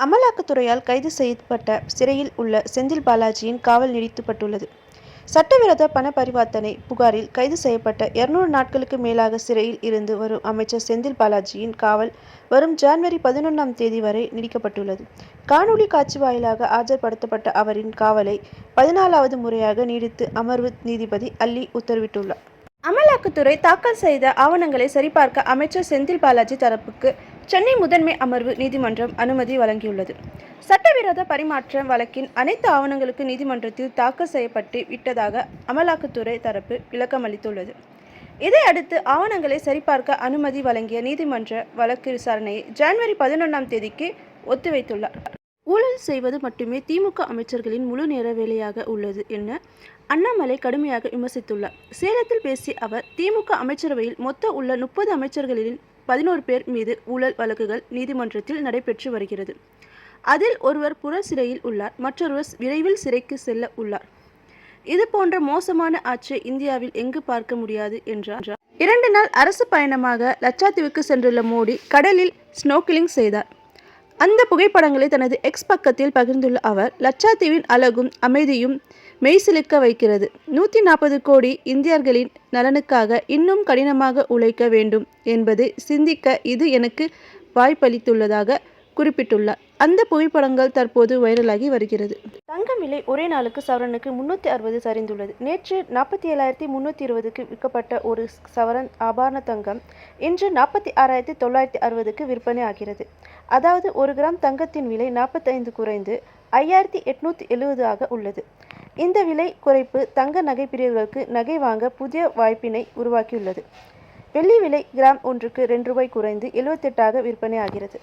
அமலாக்கத்துறையால் கைது செய்யப்பட்ட சிறையில் உள்ள செந்தில் பாலாஜியின் காவல் நீடிக்கப்பட்டுள்ளது. சட்டவிரோத பண பரிவர்த்தனை புகாரில் கைது செய்யப்பட்ட 200 நாட்களுக்கு மேலாக சிறையில் இருந்து வரும் அமைச்சர் செந்தில் பாலாஜியின் காவல் வரும் ஜனவரி 11ஆம் தேதி வரை நீடிக்கப்பட்டுள்ளது. காணொலி காட்சி வாயிலாக ஆஜர்படுத்தப்பட்ட அவரின் காவலை 14வது முறையாக நீடித்து அமர்வு நீதிபதி அள்ளி உத்தரவிட்டுள்ளார். அமலாக்கத்துறை தாக்கல் செய்த ஆவணங்களை சரிபார்க்க அமைச்சர் செந்தில் பாலாஜி தரப்புக்கு சென்னை முதன்மை அமர்வு நீதிமன்றம் அனுமதி வழங்கியுள்ளது. சட்டவிரோத பரிமாற்ற வழக்கின் அனைத்து ஆவணங்களும் நீதிமன்றத்தில் தாக்கல் செய்யப்பட்டு விட்டதாக அமலாக்கத்துறை தரப்பு விளக்கம் அளித்துள்ளது. இதையடுத்து ஆவணங்களை சரிபார்க்க அனுமதி வழங்கிய நீதிமன்ற வழக்கு விசாரணையை ஜனவரி 11ஆம் தேதிக்கு ஒத்திவைத்துள்ளார். ஊழல் செய்வது மட்டுமே திமுக அமைச்சர்களின் முழு நேர வேலையாக உள்ளது என அண்ணாமலை கடுமையாக விமர்சித்துள்ளார். சேலத்தில் பேசிய அவர், திமுக அமைச்சரவையில் மொத்தம் உள்ள 30 அமைச்சர்களில் 11 பேர் மீது ஊழல் வழக்குகள் நீதிமன்றத்தில் நடைபெற்று வருகிறது. அதில் ஒருவர் புற சிறையில் உள்ளார், மற்றொருவர் விரைவில் சிறைக்கு செல்ல உள்ளார். இது போன்ற மோசமான ஆட்சியை இந்தியாவில் எங்கு பார்க்க முடியாது என்றார். 2 நாள் அரசு பயணமாக லட்சாத்தீவுக்கு சென்றுள்ள மோடி கடலில் ஸ்னோர்க்கலிங் செய்தார். அந்த புகைப்படங்களை தனது எக்ஸ் பக்கத்தில் பகிர்ந்துள்ள அவர், லட்சாத்தீவின் அழகும் அமைதியும் மெய்சிலிர்க்க வைக்கிறது. 140 கோடி இந்தியர்களின் நலனுக்காக இன்னும் கடினமாக உழைக்க வேண்டும் என்பதை சிந்திக்க இது எனக்கு வாய்ப்பளித்துள்ளதாக குறிப்பிட்டுள்ளார். அந்த புகைப்படங்கள் தற்போது வைரலாகி வருகிறது. தங்கம் விலை ஒரே நாளுக்கு சவரனுக்கு 360 சரிந்துள்ளது. நேற்று 47,320க்கு விற்கப்பட்ட ஒரு சவரன் ஆபரண தங்கம் இன்று 46,960க்கு விற்பனை ஆகிறது. அதாவது 1 கிராம் தங்கத்தின் விலை 45 குறைந்து 5,870 ஆக உள்ளது. இந்த விலை குறைப்பு தங்க நகை பிரியர்களுக்கு நகை வாங்க புதிய வாய்ப்பினை உருவாக்கியுள்ளது. வெள்ளி விலை கிராம் ஒன்றுக்கு 2 ரூபாய் குறைந்து 78 ஆக விற்பனை ஆகிறது.